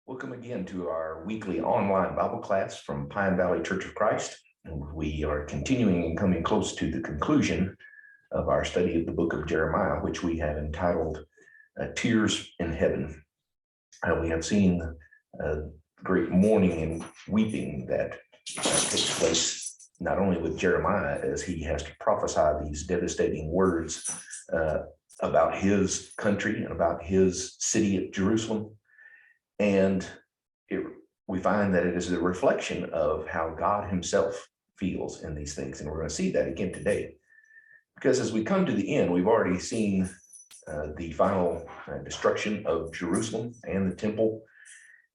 Welcome again to our weekly online Bible class from Pine Valley Church of Christ. And we are continuing and coming close to the conclusion of our study of the book of Jeremiah, which we have entitled Tears in Heaven. We have seen great mourning and weeping that takes place not only with Jeremiah as he has to prophesy these devastating words about his country and about his city of Jerusalem. And we find that it is a reflection of how God himself feels in these things. And we're going to see that again today. Because as we come to the end, we've already seen the final destruction of Jerusalem and the temple.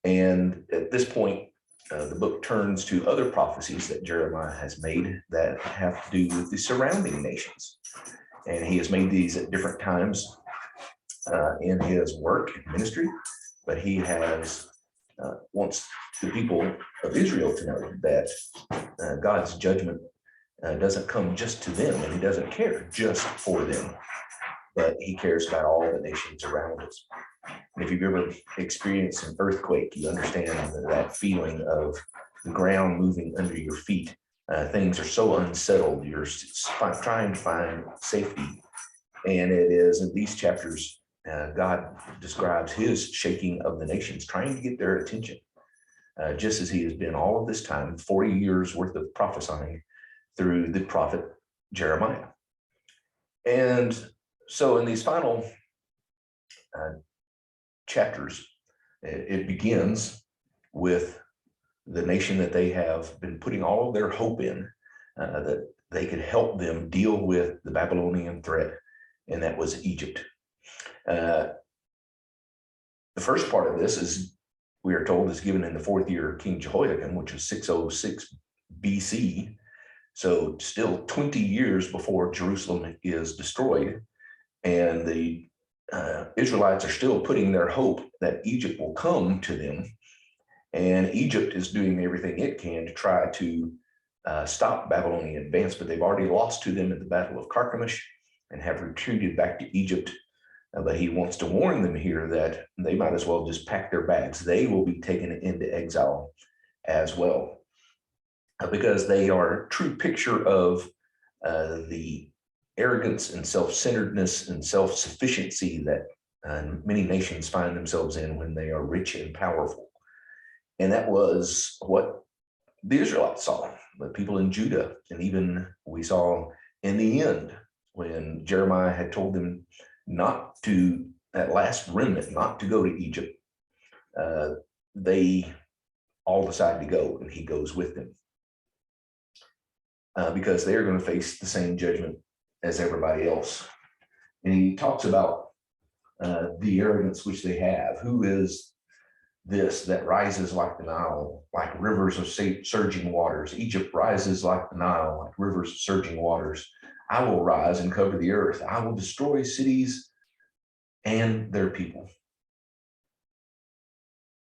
And at this point, the book turns to other prophecies that Jeremiah has made that have to do with the surrounding nations. And he has made these at different times in his work and ministry. But he has wants the people of Israel to know that God's judgment doesn't come just to them, and he doesn't care just for them, but he cares about all the nations around us. And if you've ever experienced an earthquake, you understand that feeling of the ground moving under your feet. Things are so unsettled, you're trying to find safety. And it is in these chapters God describes his shaking of the nations, trying to get their attention, just as he has been all of this time, 40 years worth of prophesying through the prophet Jeremiah. And so in these final chapters, it begins with the nation that they have been putting all of their hope in, that they could help them deal with the Babylonian threat, and that was Egypt. The first part of this is, we are told, is given in the fourth year of King Jehoiakim, which was 606 BC. So still 20 years before Jerusalem is destroyed. And the Israelites are still putting their hope that Egypt will come to them. And Egypt is doing everything it can to try to stop Babylonian advance, but they've already lost to them at the Battle of Carchemish and have retreated back to Egypt. But he wants to warn them here that they might as well just pack their bags. They will be taken into exile as well, because they are a true picture of the arrogance and self-centeredness and self-sufficiency that many nations find themselves in when they are rich and powerful. And that was what the Israelites saw, the people in Judah. And even we saw in the end when Jeremiah had told them not to, that last remnant, not to go to Egypt, they all decide to go, and he goes with them because they are going to face the same judgment as everybody else. And he talks about the arrogance which they have. Who is this that rises like the Nile, like rivers of surging waters? Egypt rises like the Nile, like rivers of surging waters. I will rise and cover the earth. I will destroy cities and their people.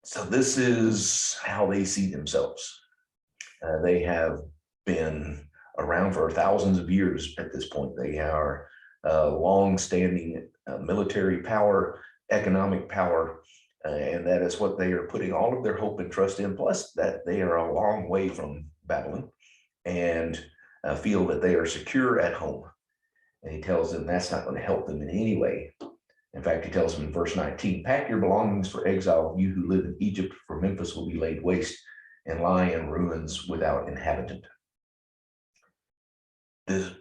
So this is how they see themselves. They have been around for thousands of years at this point. They are long-standing military power, economic power, and that is what they are putting all of their hope and trust in, plus that they are a long way from Babylon and feel that they are secure at home. And he tells them that's not going to help them in any way. In fact, he tells them in verse 19, pack your belongings for exile, you who live in Egypt, for Memphis will be laid waste and lie in ruins without inhabitant. The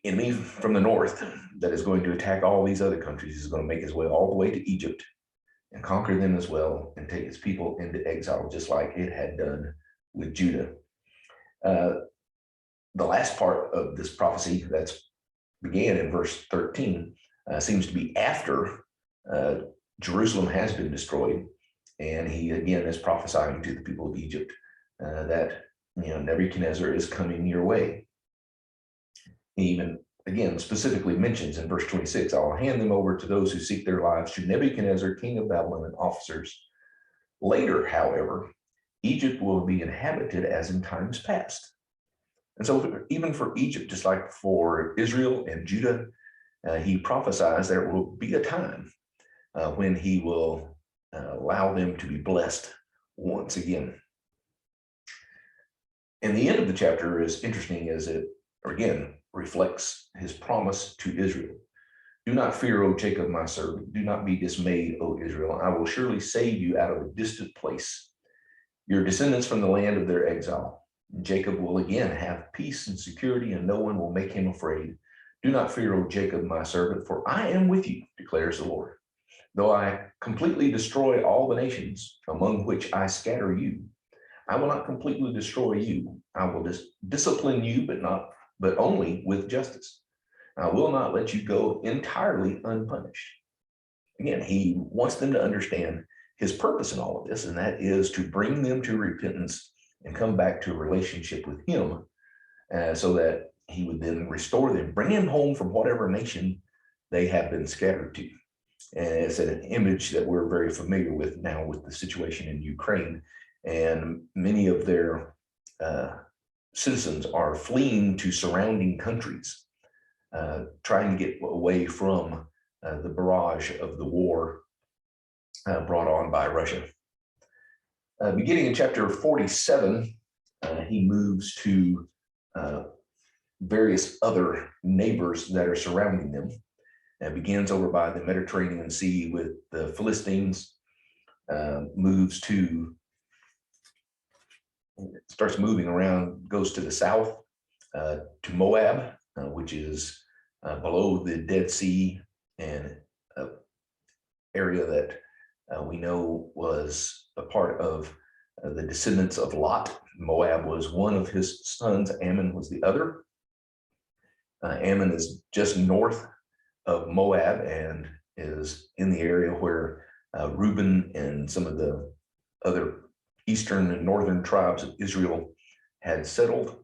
enemy from the north that is going to attack all these other countries is going to make his way all the way to Egypt and conquer them as well and take its people into exile, just like it had done with Judah. The last part of this prophecy that's began in verse 13 seems to be after Jerusalem has been destroyed, and he again is prophesying to the people of Egypt that Nebuchadnezzar is coming your way. He even again specifically mentions in verse 26, I will hand them over to those who seek their lives, to Nebuchadnezzar, king of Babylon, and officers. Later, however, Egypt will be inhabited as in times past. And so even for Egypt, just like for Israel and Judah, he prophesies there will be a time when he will allow them to be blessed once again. And the end of the chapter is interesting as it, again, reflects his promise to Israel. Do not fear, O Jacob, my servant. Do not be dismayed, O Israel. I will surely save you out of a distant place, your descendants from the land of their exile. Jacob will again have peace and security, and no one will make him afraid. Do not fear, O Jacob, my servant, for I am with you, declares the Lord. Though I completely destroy all the nations among which I scatter you, I will not completely destroy you. I will discipline you, but only with justice. I will not let you go entirely unpunished. Again, he wants them to understand his purpose in all of this, and that is to bring them to repentance and come back to a relationship with him, so that he would then restore them, bring them home from whatever nation they have been scattered to. And it's an image that we're very familiar with now with the situation in Ukraine, and many of their citizens are fleeing to surrounding countries, trying to get away from the barrage of the war brought on by Russia. Beginning in chapter 47, he moves to various other neighbors that are surrounding them. It begins over by the Mediterranean Sea with the Philistines, starts moving around, goes to the south, to Moab, which is below the Dead Sea, and area that we know was a part of the descendants of Lot. Moab was one of his sons, Ammon was the other. Ammon is just north of Moab and is in the area where Reuben and some of the other eastern and northern tribes of Israel had settled,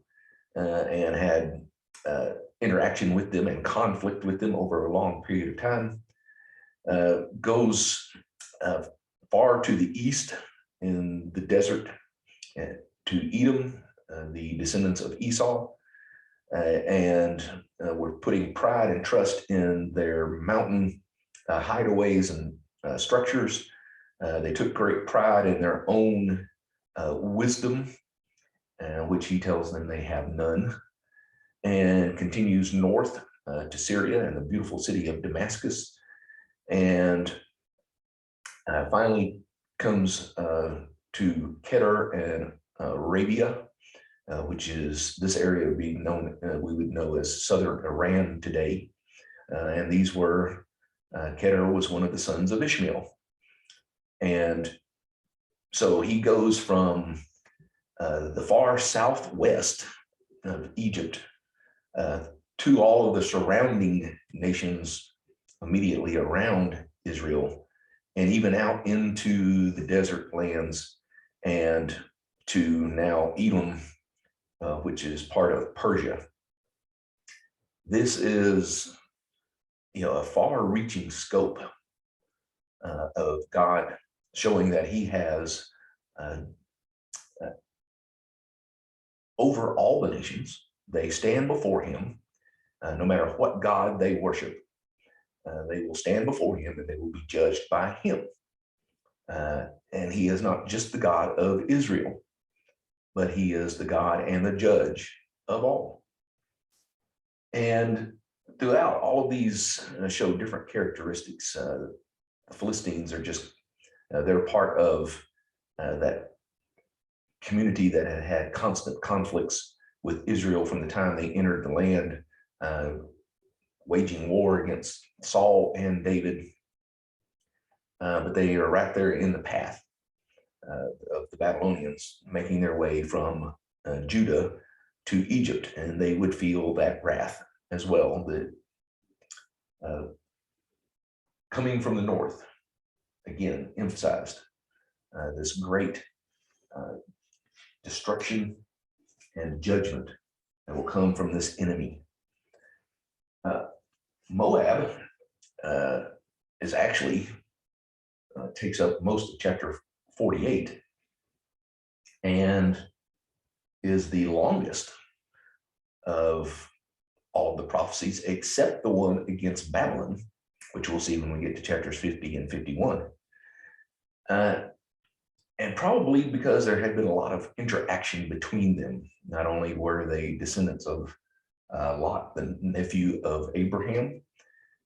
and had interaction with them and conflict with them over a long period of time. Goes far to the east in the desert to Edom, the descendants of Esau, and were putting pride and trust in their mountain hideaways and structures. They took great pride in their own wisdom, which he tells them they have none, and continues north to Syria and the beautiful city of Damascus, and finally comes to Kedar and Arabia, which is this area being known, we would know as southern Iran today. And these were, Kedar was one of the sons of Ishmael. And so he goes from the far southwest of Egypt to all of the surrounding nations immediately around Israel, and even out into the desert lands, and to now Edom, which is part of Persia. This is, a far-reaching scope of God, showing that he has over all the nations. They stand before him, no matter what God they worship. They will stand before him and they will be judged by him. And he is not just the God of Israel, but he is the God and the judge of all. And throughout, all of these show different characteristics. The Philistines are just, they're part of that community that had had constant conflicts with Israel from the time they entered the land, waging war against Saul and David. But they are right there in the path of the Babylonians, making their way from Judah to Egypt, and they would feel that wrath as well. Coming from the north, again, emphasized this great destruction and judgment that will come from this enemy. Moab is actually takes up most of chapter 48 and is the longest of all the prophecies except the one against Babylon, which we'll see when we get to chapters 50 and 51. And probably because there had been a lot of interaction between them. Not only were they descendants of Lot, the nephew of Abraham,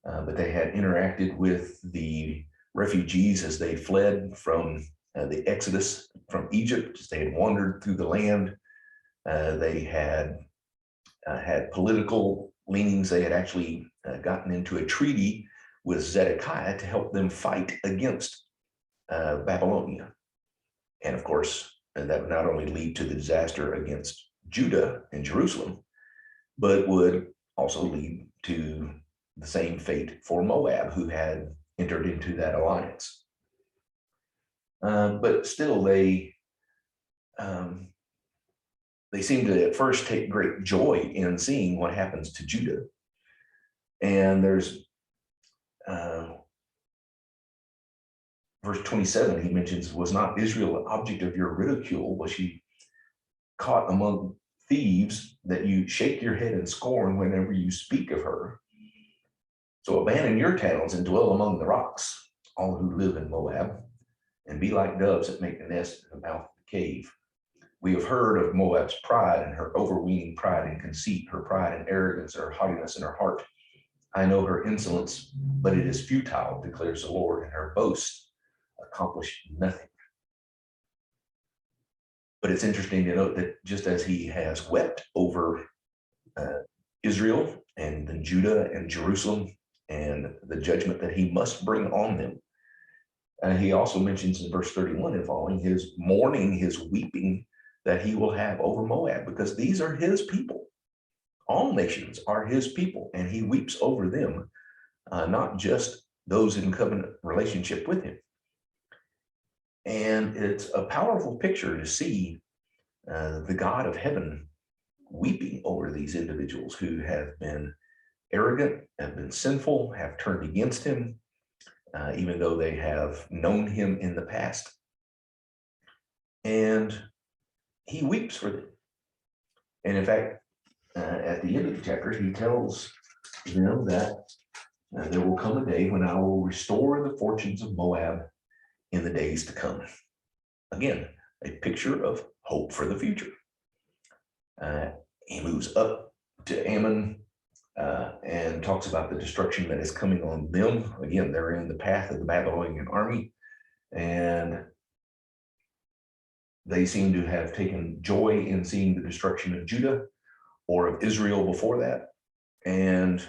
but they had interacted with the refugees as they fled from the Exodus from Egypt, as they had wandered through the land. They had had political leanings. They had actually gotten into a treaty with Zedekiah to help them fight against Babylonia. And of course, that would not only lead to the disaster against Judah and Jerusalem, but would also lead to the same fate for Moab, who had entered into that alliance. But still, they seem to at first take great joy in seeing what happens to Judah. And there's verse 27, he mentions, was not Israel an object of your ridicule? Was she caught among thieves that you shake your head in scorn whenever you speak of her? So abandon your towns and dwell among the rocks, all who live in Moab, and be like doves that make a nest in the mouth of the cave. We have heard of Moab's pride and her overweening pride and conceit, her pride and arrogance, her haughtiness in her heart. I know her insolence, but it is futile, declares the Lord, and her boast accomplished nothing. But it's interesting to note that just as he has wept over Israel and then Judah and Jerusalem and the judgment that he must bring on them, he also mentions in verse 31 and following his mourning, his weeping that he will have over Moab, because these are his people. All nations are his people, and he weeps over them, not just those in covenant relationship with him. And it's a powerful picture to see the God of heaven weeping over these individuals who have been arrogant, have been sinful, have turned against him, even though they have known him in the past. And he weeps for them. And in fact, at the end of the chapter, he tells them that there will come a day when I will restore the fortunes of Moab in the days to come. Again, a picture of hope for the future. He moves up to Ammon and talks about the destruction that is coming on them. Again, they're in the path of the Babylonian army, and they seem to have taken joy in seeing the destruction of Judah or of Israel before that, and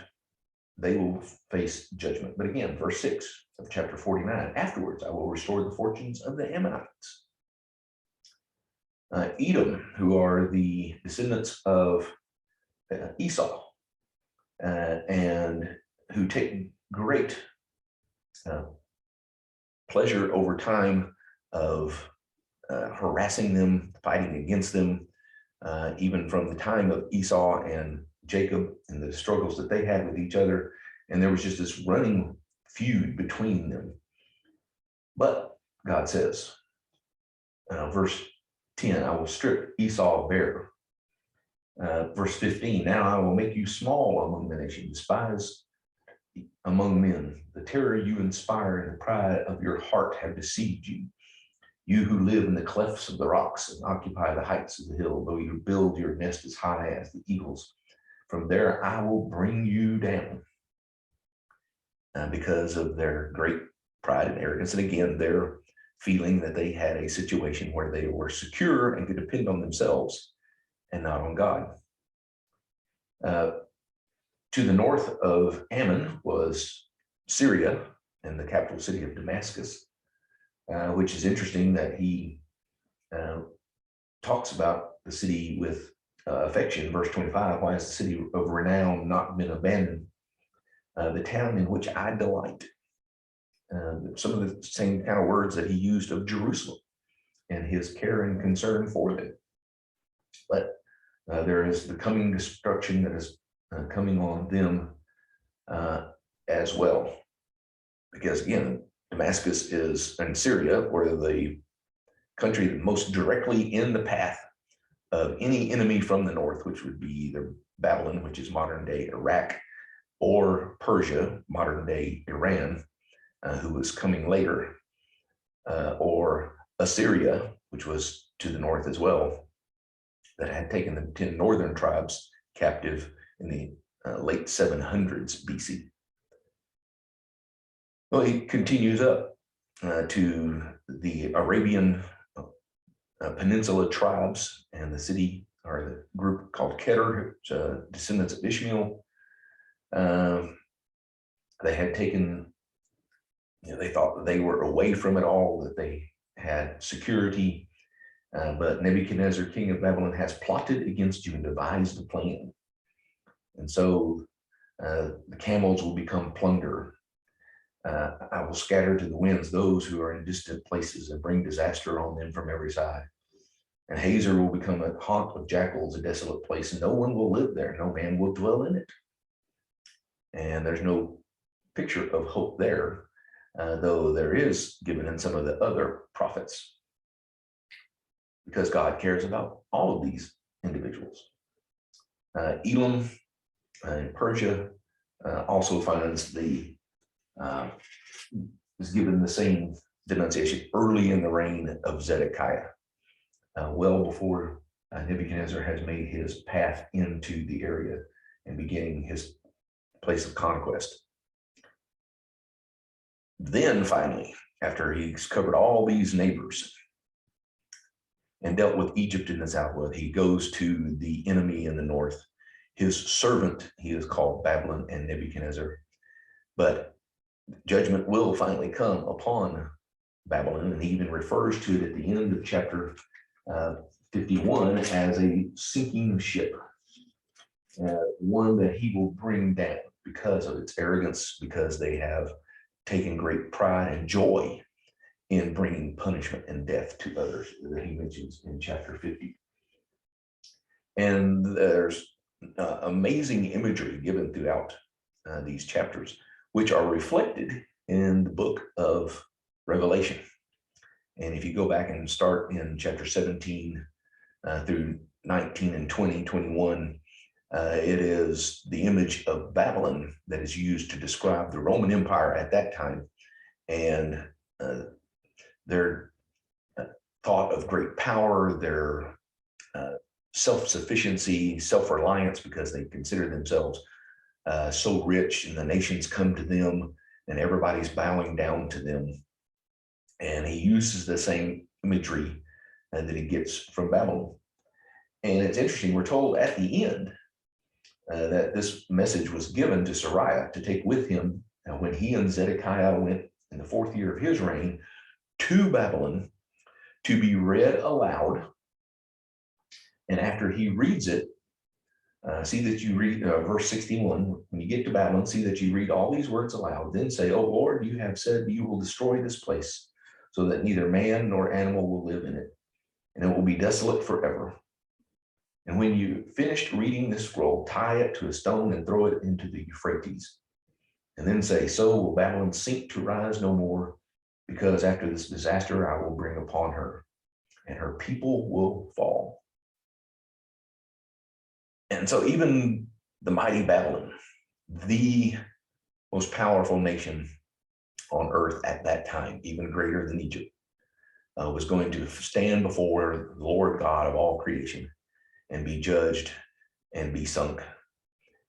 they will face judgment. But again, verse 6 of chapter 49, afterwards I will restore the fortunes of the Ammonites. Edom, who are the descendants of Esau, and who take great pleasure over time of harassing them, fighting against them, even from the time of Esau and Jacob and the struggles that they had with each other. And there was just this running feud between them. But God says, verse 10, I will strip Esau bare. Verse 15, now I will make you small among the nations, despised among men. The terror you inspire and the pride of your heart have deceived you. You who live in the clefts of the rocks and occupy the heights of the hill, though you build your nest as high as the eagles, from there I will bring you down. Because of their great pride and arrogance. And again, their feeling that they had a situation where they were secure and could depend on themselves and not on God. To the north of Ammon was Syria and the capital city of Damascus, which is interesting that he talks about the city with affection. Verse 25, why has the city of renown not been abandoned? The town in which I delight. Some of the same kind of words that he used of Jerusalem and his care and concern for them. But there is the coming destruction that is coming on them as well. Because again, Damascus is in Syria, where the country most directly in the path of any enemy from the north, which would be either Babylon, which is modern day Iraq, or Persia, modern day Iran, who was coming later. or Assyria, which was to the north as well, that had taken the 10 northern tribes captive in the late 700s BC. Well, he continues up to the Arabian Peninsula tribes and the city or the group called Kedar, descendants of Ishmael. They had taken, they thought that they were away from it all, that they had security. But Nebuchadnezzar, king of Babylon, has plotted against you and devised a plan. And so the camels will become plunder. I will scatter to the winds those who are in distant places and bring disaster on them from every side. And Hazor will become a haunt of jackals, a desolate place, and no one will live there. No man will dwell in it. And there's no picture of hope there, though there is given in some of the other prophets, because God cares about all of these individuals. Elam in Persia also finds is given the same denunciation early in the reign of Zedekiah, well before Nebuchadnezzar has made his path into the area and beginning his place of conquest. Then finally, after he's covered all these neighbors and dealt with Egypt in the south, he goes to the enemy in the north. His servant, he is called Babylon and Nebuchadnezzar. But judgment will finally come upon Babylon, and he even refers to it at the end of chapter 51 as a sinking ship, one that he will bring down because of its arrogance, because they have taken great pride and joy in bringing punishment and death to others, that he mentions in chapter 50. And there's amazing imagery given throughout these chapters, which are reflected in the book of Revelation. And if you go back and start in chapter 17 through 19 and 20, 21, it is the image of Babylon that is used to describe the Roman Empire at that time, and their thought of great power, their self-sufficiency, self-reliance, because they consider themselves so rich, and the nations come to them and everybody's bowing down to them. And he uses the same imagery that he gets from Babylon. And it's interesting, we're told at the end that this message was given to Sariah to take with him when he and Zedekiah went in the 4th year of his reign to Babylon, to be read aloud. And after he reads it, see that you read verse 61, when you get to Babylon, see that you read all these words aloud, then say, "O Lord, you have said you will destroy this place so that neither man nor animal will live in it, and it will be desolate forever. And when you finished reading this scroll, tie it to a stone and throw it into the Euphrates. And then say, so will Babylon sink to rise no more, because after this disaster I will bring upon her, and her people will fall." And so even the mighty Babylon, the most powerful nation on earth at that time, even greater than Egypt, was going to stand before the Lord God of all creation and be judged and be sunk.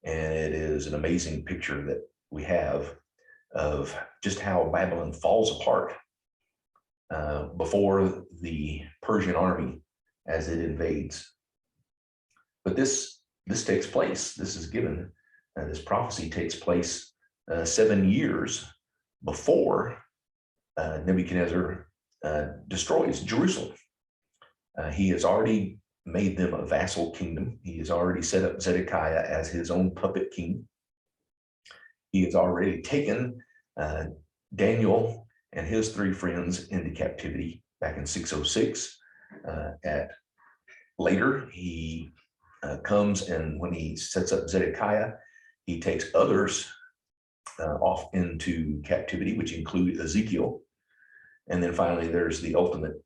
And it is an amazing picture that we have of just how Babylon falls apart before the Persian army as it invades. But this takes place. This is given. This prophecy takes place 7 years before Nebuchadnezzar destroys Jerusalem. He has already made them a vassal kingdom. He has already set up Zedekiah as his own puppet king. He has already taken Daniel and his 3 friends into captivity back in 606. Later, he comes, and when he sets up Zedekiah, he takes others off into captivity, which include Ezekiel. And then finally, there's the ultimate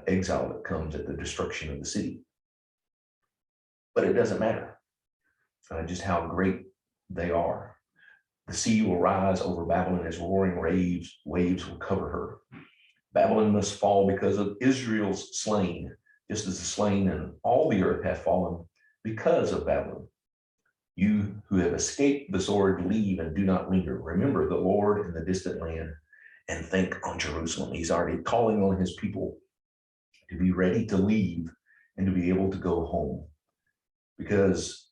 exile that comes at the destruction of the city. But it doesn't matter just how great they are. The sea will rise over Babylon as roaring waves will cover her. Babylon must fall because of Israel's slain, just as the slain and all the earth have fallen because of Babylon. You who have escaped the sword, leave and do not linger. Remember the Lord in the distant land and think on Jerusalem. He's already calling on his people to be ready to leave and to be able to go home. Because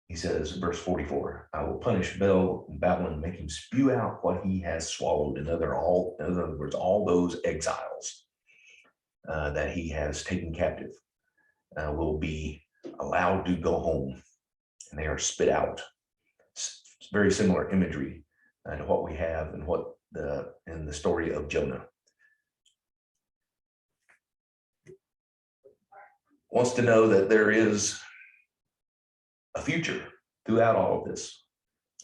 he says, verse 44, I will punish Babylon, make him spew out what he has swallowed. In other words, all those exiles that he has taken captive will be allowed to go home, and they are spit out. It's very similar imagery to what we have and what in the story of Jonah. Wants to know that there is a future throughout all of this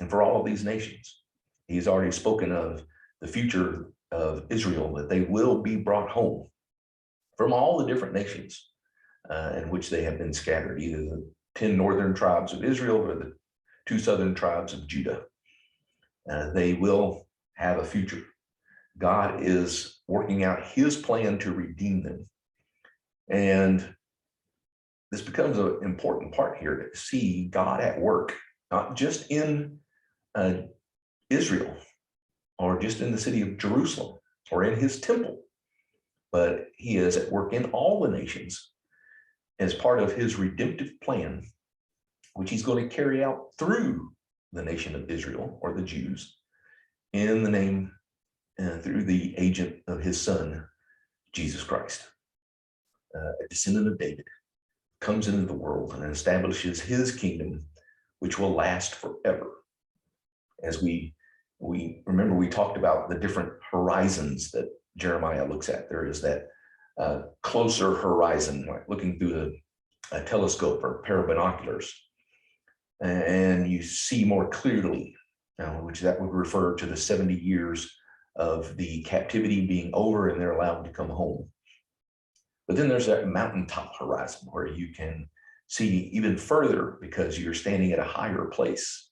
and for all of these nations. He's already spoken of the future of Israel, that they will be brought home from all the different nations in which they have been scattered, either the 10 northern tribes of Israel or the 2 southern tribes of Judah. They will have a future. God is working out his plan to redeem them. And this becomes an important part here to see God at work, not just in Israel or just in the city of Jerusalem or in his temple, but he is at work in all the nations as part of his redemptive plan, which he's going to carry out through the nation of Israel or the Jews in the name through the agent of his son, Jesus Christ, a descendant of David, comes into the world and establishes his kingdom, which will last forever. As we remember, we talked about the different horizons that Jeremiah looks at. There is that closer horizon, like looking through a telescope or a pair of binoculars, and you see more clearly, which that would refer to the 70 years of the captivity being over and they're allowed to come home. But then there's that mountaintop horizon where you can see even further because you're standing at a higher place,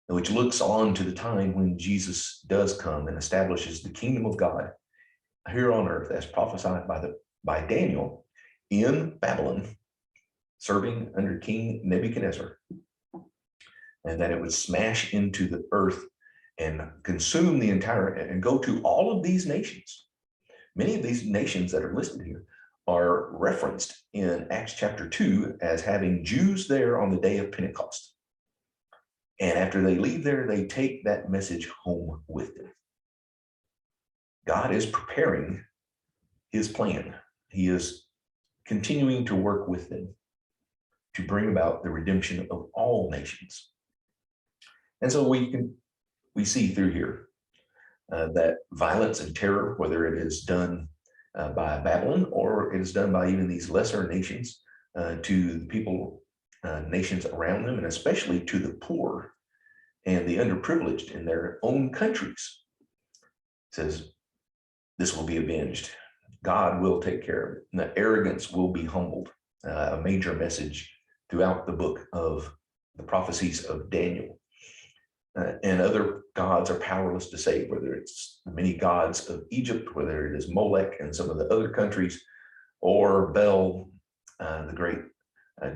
which looks on to the time when Jesus does come and establishes the kingdom of God here on earth as prophesied by Daniel in Babylon, serving under King Nebuchadnezzar, and that it would smash into the earth and consume the entire, and go to all of these nations. Many of these nations that are listed here are referenced in Acts chapter 2 as having Jews there on the day of Pentecost. And after they leave there, they take that message home with them. God is preparing his plan. He is continuing to work with them to bring about the redemption of all nations. And so we see through here that violence and terror, whether it is done by Babylon or it is done by even these lesser nations to the people, nations around them, and especially to the poor and the underprivileged in their own countries. It says, this will be avenged. God will take care of it. And the arrogance will be humbled. A major message throughout the book of the prophecies of Daniel. And other gods are powerless to save, whether it's the many gods of Egypt, whether it is Molech and some of the other countries, or Bel, the great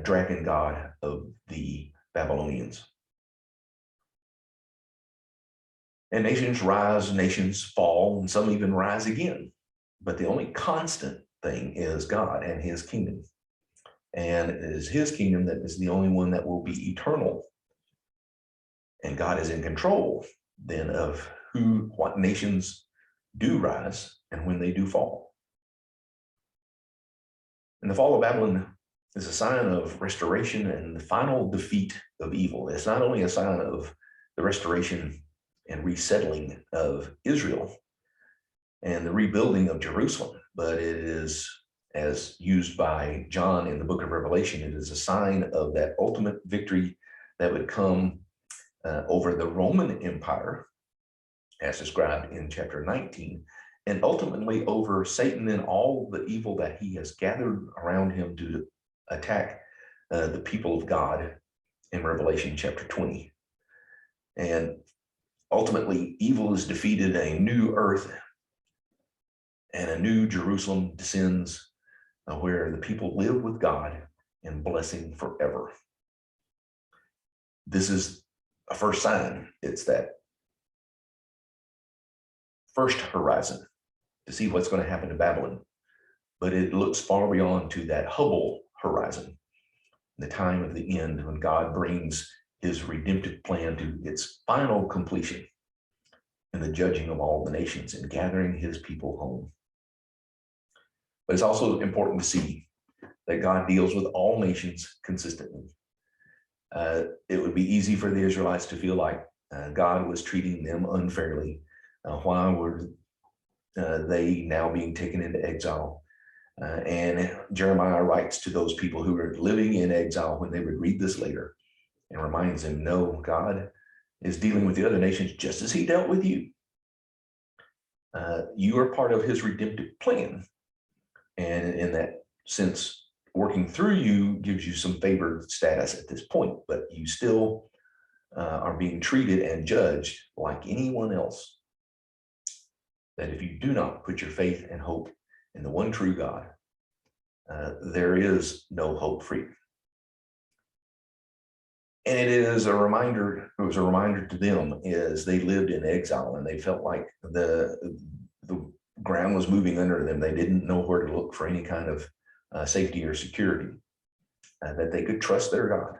dragon god of the Babylonians. And nations rise, nations fall, and some even rise again. But the only constant thing is God and his kingdom. And it is his kingdom that is the only one that will be eternal. And God is in control then of what nations do rise and when they do fall. And the fall of Babylon is a sign of restoration and the final defeat of evil. It's not only a sign of the restoration and resettling of Israel and the rebuilding of Jerusalem, but it is, as used by John in the book of Revelation, it is a sign of that ultimate victory that would come over the Roman Empire, as described in chapter 19, and ultimately over Satan and all the evil that he has gathered around him to attack the people of God in Revelation chapter 20. And ultimately, evil is defeated, a new earth and a new Jerusalem descends where the people live with God in blessing forever. This is a first sign. It's that first horizon to see what's going to happen to Babylon. But it looks far beyond to that Hubble horizon, the time of the end when God brings his redemptive plan to its final completion in the judging of all the nations and gathering his people home. But it's also important to see that God deals with all nations consistently. It would be easy for the Israelites to feel like God was treating them unfairly. Why were they now being taken into exile? And Jeremiah writes to those people who are living in exile when they would read this later and reminds them, no, God is dealing with the other nations just as he dealt with you. You are part of his redemptive plan. And in that sense, working through you gives you some favored status at this point, but you still are being treated and judged like anyone else. That if you do not put your faith and hope in the one true God, there is no hope for you. And it is a reminder, it was a reminder to them as they lived in exile and they felt like the ground was moving under them. They didn't know where to look for any kind of safety or security, that they could trust their God.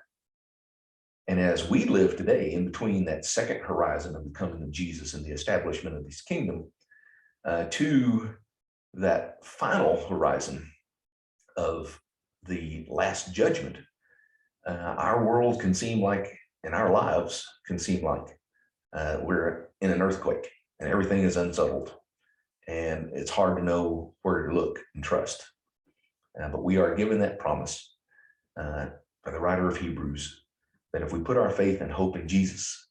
And as we live today in between that second horizon of the coming of Jesus and the establishment of his kingdom to that final horizon of the last judgment, our world can seem like, and our lives can seem like we're in an earthquake and everything is unsettled and it's hard to know where to look and trust. But we are given that promise by the writer of Hebrews that if we put our faith and hope in Jesus,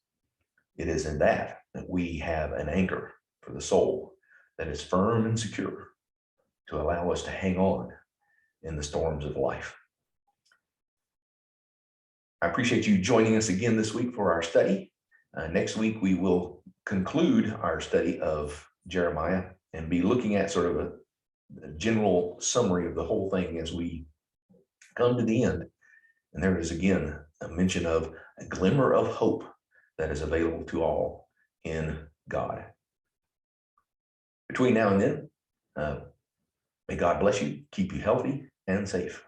it is in that we have an anchor for the soul that is firm and secure to allow us to hang on in the storms of life. I appreciate you joining us again this week for our study. Next week, we will conclude our study of Jeremiah and be looking at sort of a general summary of the whole thing as we come to the end. And there is again a mention of a glimmer of hope that is available to all in God. Between now and then, may God bless you, keep you healthy and safe.